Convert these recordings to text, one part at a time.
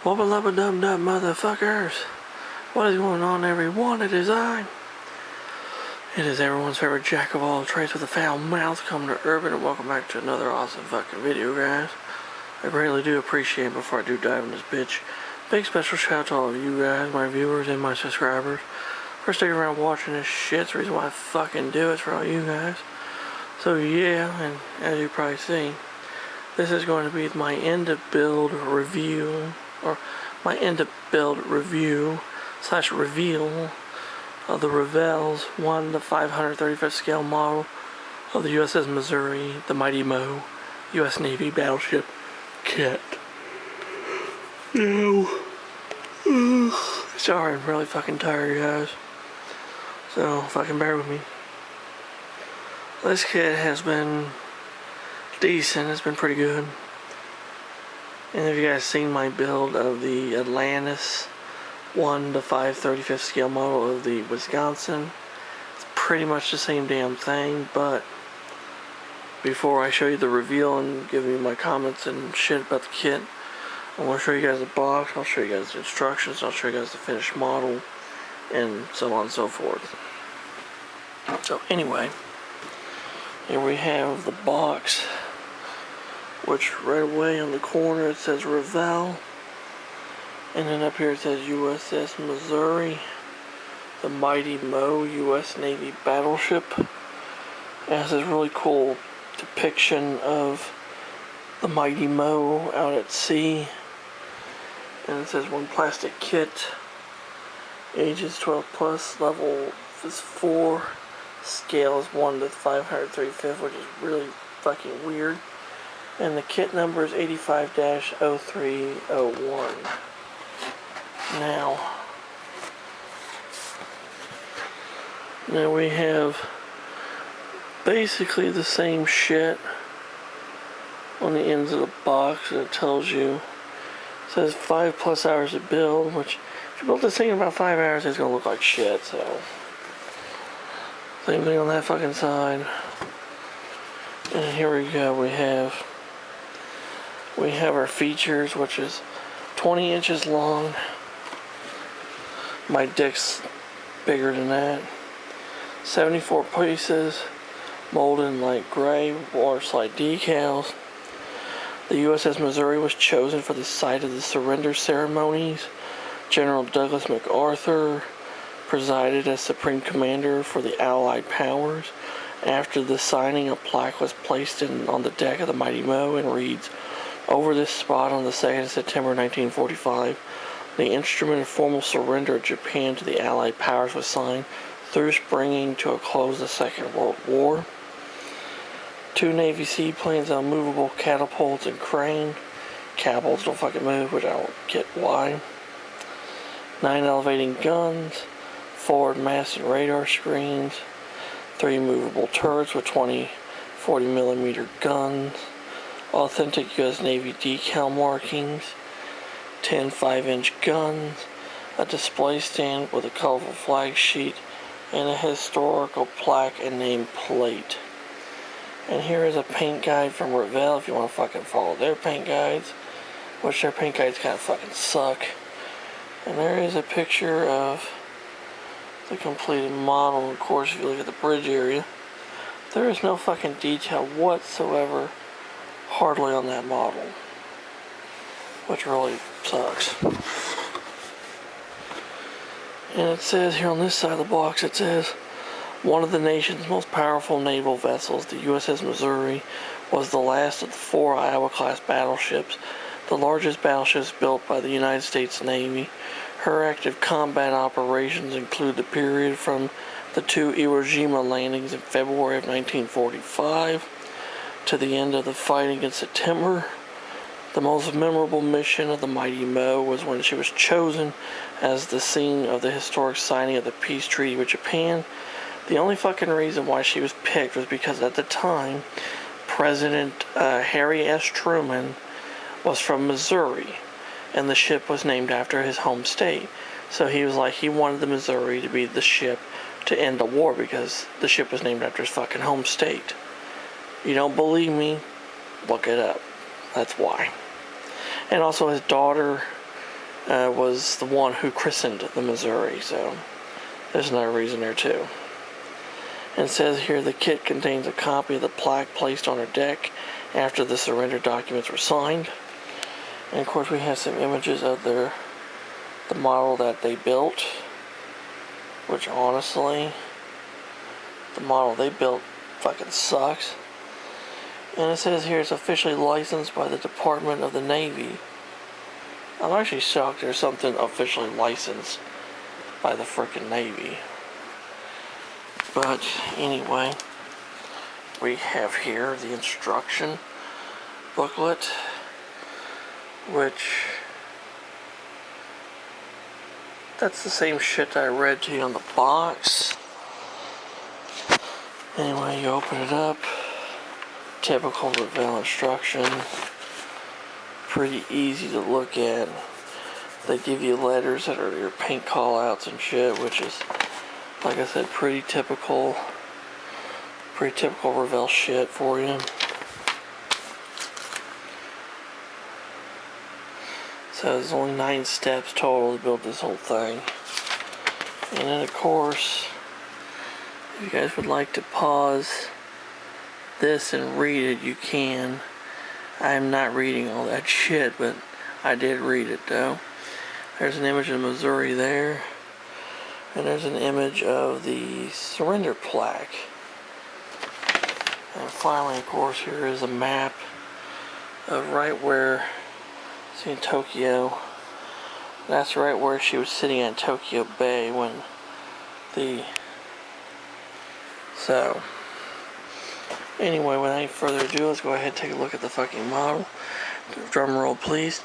Wubba lubba dub dub motherfuckers. What is going on, everyone? It is I. It is everyone's favorite jack of all trades with a foul mouth coming to Urban, and welcome back to another awesome fucking video, guys. I greatly do appreciate it. Before I do dive in this bitch, big special shout out to all of you guys, my viewers and my subscribers, for sticking around watching this shit. It's the reason why I fucking do it for all you guys. So yeah, and as you probably see, this is going to be my end of build review, or my end of build review / reveal of the Revell's 1/535 scale model of the USS Missouri, the Mighty Mo, U.S. Navy battleship kit. Now, sorry, I'm really fucking tired, guys. So fucking bear with me. This kit has been decent. It's been pretty good. And if you guys seen my build of the Atlantis 1/535 scale model of the Wisconsin, it's pretty much the same damn thing. But before I show you the reveal and give you my comments and shit about the kit, I want to show you guys the box. I'll show you guys the instructions. I'll show you guys the finished model, and so on and so forth. So anyway, here we have the box, which right away on the corner it says Revell, and then up here it says USS Missouri, the Mighty Mo U.S. Navy battleship. It has this really cool depiction of the Mighty Mo out at sea, and it says one plastic kit, ages 12 plus, level is 4, scale is 1/535, which is really fucking weird. And the kit number is 85-0301. Now we have basically the same shit on the ends of the box, and it tells you, it says 5+ hours to build, which if you build this thing in about 5 hours, it's gonna look like shit. So same thing on that fucking side. And here we go. We have our features, which is 20 inches long. My dick's bigger than that. 74 pieces, molded in light gray, water slide decals. The USS Missouri was chosen for the site of the surrender ceremonies. General Douglas MacArthur presided as Supreme Commander for the Allied powers. After the signing, a plaque was placed on the deck of the Mighty Mo and reads, "Over this spot on the 2nd of September 1945, the instrument of formal surrender of Japan to the Allied powers was signed, thus bringing to a close the Second World War. 2 Navy seaplanes on movable catapults and crane. Catapults don't fucking move, which I don't get why. 9 elevating guns, forward mast and radar screens, 3 movable turrets with 20 40mm guns, authentic U.S. Navy decal markings, 10 5-inch guns, a display stand with a colorful flag sheet, and a historical plaque and name plate. And here is a paint guide from Revell if you want to fucking follow their paint guides, which their paint guides kind of fucking suck. And there is a picture of the completed model. Of course, if you look at the bridge area, there is no fucking detail whatsoever hardly on that model, which really sucks. And it says here on this side of the box, it says, one of the nation's most powerful naval vessels, the USS Missouri, was the last of the 4 Iowa-class battleships, the largest battleships built by the United States Navy. Her active combat operations include the period from the 2 Iwo Jima landings in February of 1945 to the end of the fighting in September. The most memorable mission of the Mighty Mo was when she was chosen as the scene of the historic signing of the peace treaty with Japan. The only fucking reason why she was picked was because at the time, President Harry S. Truman was from Missouri, and the ship was named after his home state. So he was like, he wanted the Missouri to be the ship to end the war because the ship was named after his fucking home state. You don't believe me? Look it up. That's why. And also his daughter was the one who christened the Missouri, so there's another reason there too. And it says here the kit contains a copy of the plaque placed on her deck after the surrender documents were signed. And of course we have some images of the model that they built, which honestly, the model they built fucking sucks. And it says here it's officially licensed by the Department of the Navy. I'm actually shocked there's something officially licensed by the frickin' Navy. But anyway, we have here the instruction booklet, which that's the same shit that I read to you on the box. Anyway, you open it up, typical Revell instruction, pretty easy to look at. They give you letters that are your paint call-outs and shit, which is, like I said, pretty typical Revell shit for you. So there's only 9 steps total to build this whole thing. And then of course, if you guys would like to pause this and read it, you can. I'm not reading all that shit, but I did read it though. There's an image of Missouri there. And there's an image of the surrender plaque. And finally, of course, here is a map of right where, see in Tokyo, that's right where she was sitting in Tokyo Bay when so, anyway, without any further ado, let's go ahead and take a look at the fucking model. Drum roll, please.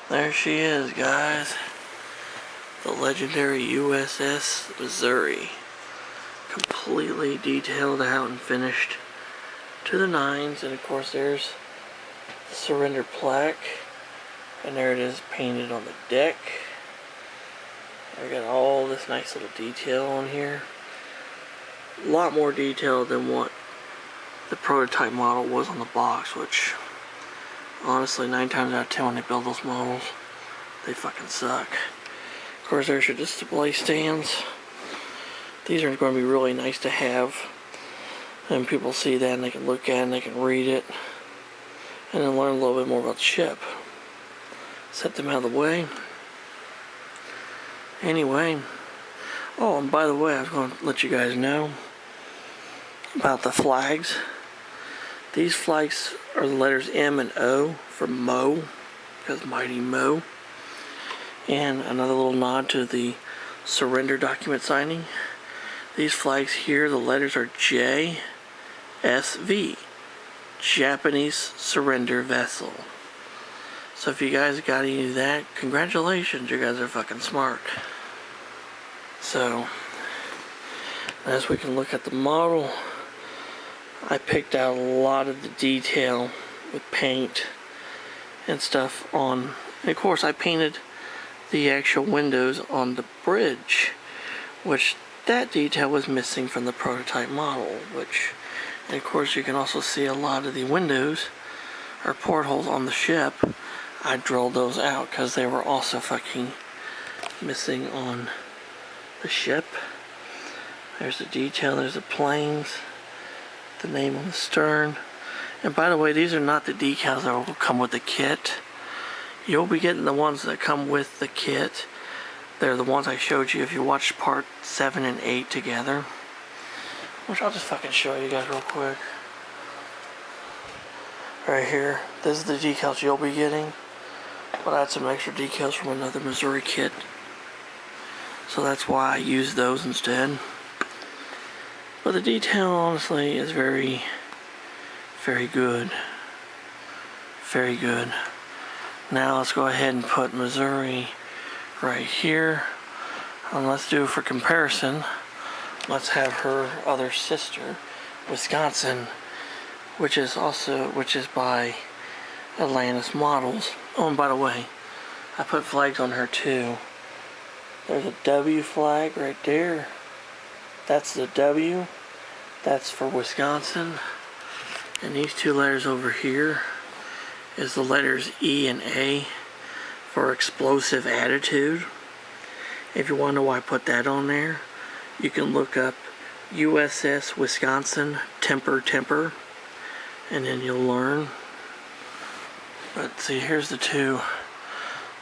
There she is, guys. The legendary USS Missouri. Completely detailed out and finished to the nines. And of course there's the surrender plaque. And there it is painted on the deck. I got all this nice little detail on here. A lot more detail than what the prototype model was on the box, which honestly 9 times out of 10 when they build those models, they fucking suck. Of course, there's your display stands. These are going to be really nice to have, and people see that and they can look at it and they can read it and then learn a little bit more about the ship. Set them out of the way. Anyway, oh, and by the way, I was going to let you guys know about the flags. These flags are the letters M and O for Mo, because Mighty Mo. And another little nod to the surrender document signing. These flags here, the letters are JSV, Japanese Surrender Vessel. So if you guys got any of that, congratulations, you guys are fucking smart. So, as we can look at the model, I picked out a lot of the detail with paint and stuff on, and of course I painted the actual windows on the bridge, which that detail was missing from the prototype model, which, and of course you can also see a lot of the windows or portholes on the ship. I drilled those out because they were also fucking missing on the ship. There's the detail, there's the planes, the name on the stern. And by the way, these are not the decals that will come with the kit. You'll be getting the ones that come with the kit. They're the ones I showed you if you watched part 7 and 8 together. Which I'll just fucking show you guys real quick. Right here. This is the decals you'll be getting. But I had some extra decals from another Missouri kit. So that's why I used those instead. But the detail honestly is very, very good. Very good. Now let's go ahead and put Missouri right here. And let's do, for comparison, let's have her other sister, Wisconsin, which is by Atlantis Models. Oh, and by the way, I put flags on her too. There's a W flag right there. That's the W. That's for Wisconsin. And these two letters over here is the letters E and A for explosive attitude. If you want to know why I put that on there, you can look up USS Wisconsin Temper, and then you'll learn. But see, here's the two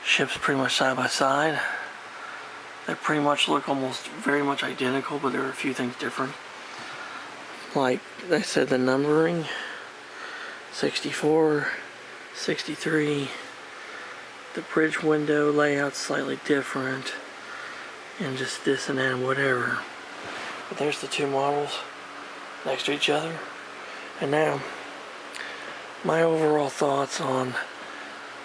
ships pretty much side by side. They pretty much look almost very much identical, but there are a few things different. Like I said, the numbering, 64, 63, the bridge window layout slightly different, and just this and that and whatever. But there's the two models next to each other. And now, my overall thoughts on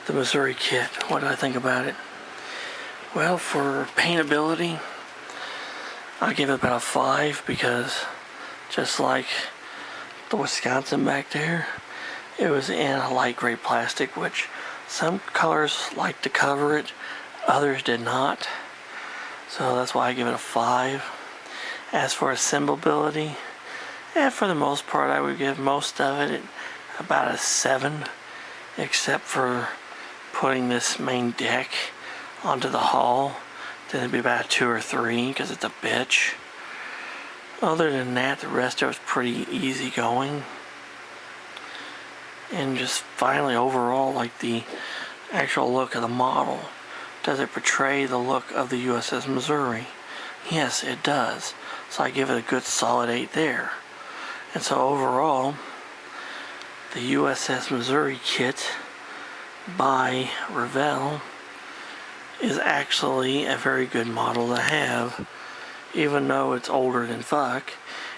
the Missouri kit. What do I think about it? Well, for paintability, I give it about a 5 because just like the Wisconsin back there, it was in a light gray plastic, which some colors like to cover it, others did not. So that's why I give it a 5. As for assemblability, for the most part, I would give most of it about a 7, except for putting this main deck onto the hull. Then it'd be about a 2 or 3 because it's a bitch. Other than that, the rest of it's pretty easy going. And just finally, overall, like the actual look of the model. Does it portray the look of the USS Missouri? Yes, it does. So I give it a good solid 8 there. And so overall, the USS Missouri kit by Revell is actually a very good model to have, even though it's older than fuck.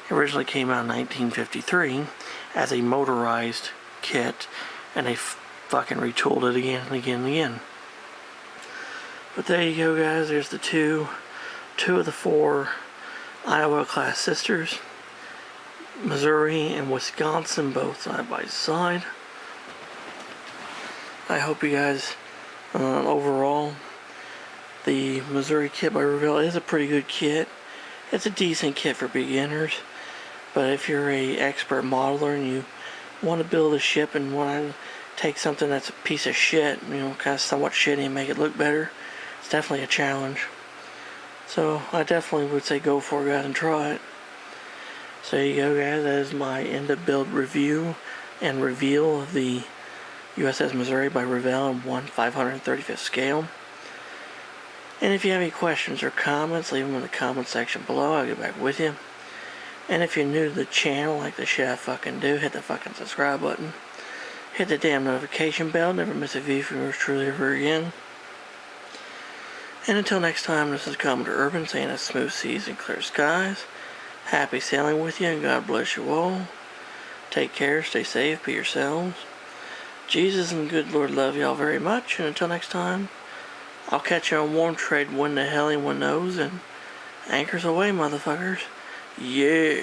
It originally came out in 1953 as a motorized kit, and they fucking retooled it again and again and again. But there you go, guys. There's the two of the 4 Iowa class sisters, Missouri and Wisconsin, both side by side. I hope you guys, overall, the Missouri kit by Revell is a pretty good kit. It's a decent kit for beginners, but if you're a expert modeler and you want to build a ship and want to take something that's a piece of shit, kind of somewhat shitty, and make it look better, it's definitely a challenge. So I definitely would say go for it, guys, and try it. So there you go, guys. That is my end of build review and reveal of the USS Missouri by Revell in 1/535th scale. And if you have any questions or comments, leave them in the comment section below. I'll get back with you. And if you're new to the channel, like the shit I fucking do, hit the fucking subscribe button. Hit the damn notification bell. Never miss a video from yours truly ever again. And until next time, this is Commodore Urban saying it's smooth seas and clear skies. Happy sailing with you, and God bless you all. Take care, stay safe, be yourselves. Jesus and good Lord love y'all very much. And until next time, I'll catch you on warm trade when the hell anyone knows. And anchors away, motherfuckers. Yeah.